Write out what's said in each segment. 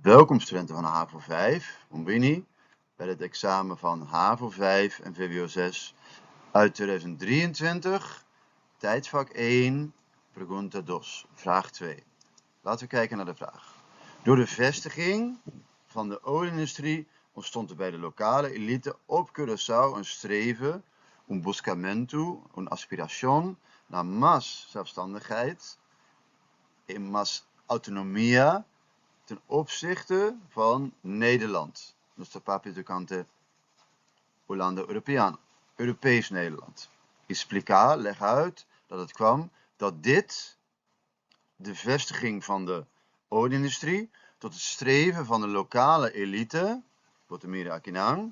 Welkom studenten van HAVO 5, Bombini, bij het examen van HAVO 5 en VWO 6 uit 2023, tijdvak 1, Pregunta 2, vraag 2. Laten we kijken naar de vraag. Door de vestiging van de olieindustrie ontstond er bij de lokale elite op Curaçao een streven, un buscamento, een aspiración naar más zelfstandigheid, en más autonomia, ten opzichte van Nederland. Nostra patria tocante Hollanda Europeaan. Europees Nederland. Explica, leg uit dat het kwam dat dit, de vestiging van de olieindustrie, tot het streven van de lokale elite, Botemira Akinang,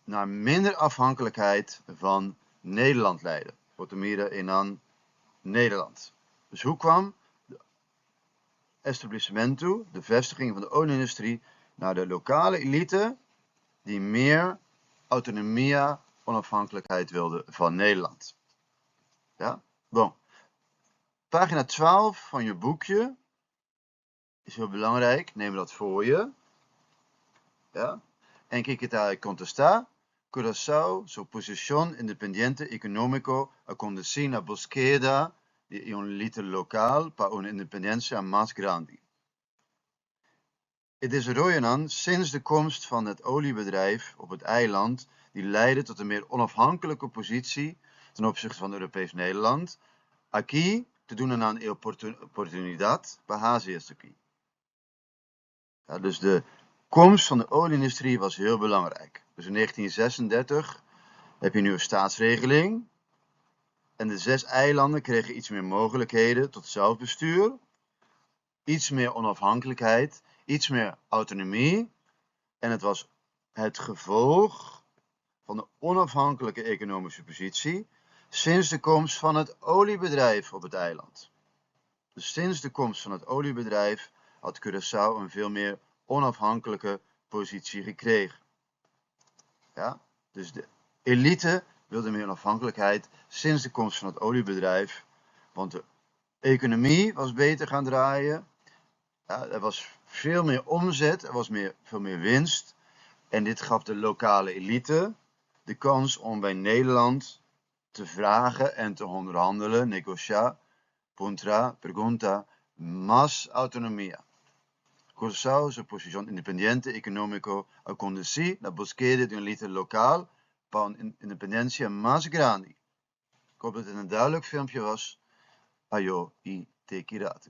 naar minder afhankelijkheid van Nederland leidde. Botemira Enan Nederland. Dus hoe kwam establishmento, de vestiging van de olieindustrie, naar de lokale elite die meer autonomia, onafhankelijkheid wilde van Nederland. Ja? Bon. Pagina 12 van je boekje is heel belangrijk. Neem dat voor je. Ja? En kijk het daar contesta. Curaçao, su posición independiente económico, acontecida búsqueda de un elite local para una independencia más grande. Het is Royanan sinds de komst van het oliebedrijf op het eiland die leidde tot een meer onafhankelijke positie ten opzichte van Europees Nederland. Aquí te doen aan oportunidad bahazie is aquí. Ja, dus de komst van de olieindustrie was heel belangrijk. Dus in 1936 heb je nu een staatsregeling en de 6 eilanden kregen iets meer mogelijkheden tot zelfbestuur, iets meer onafhankelijkheid, iets meer autonomie. En het was het gevolg van de onafhankelijke economische positie sinds de komst van het oliebedrijf op het eiland. Dus sinds de komst van het oliebedrijf had Curaçao een veel meer onafhankelijke positie gekregen. Ja? Dus de elite wilde meer onafhankelijkheid sinds de komst van het oliebedrijf, want de economie was beter gaan draaien. Ja, er was veel meer omzet, er was veel meer winst. En dit gaf de lokale elite de kans om bij Nederland te vragen en te onderhandelen, negociar, contra, pregunta, más autonomía. Curaçao, su posición independiente económico, acontecí la búsqueda de un elite local para una independencia más grande. Ik hoop dat het een duidelijk filmpje was. Ayo y te kirato.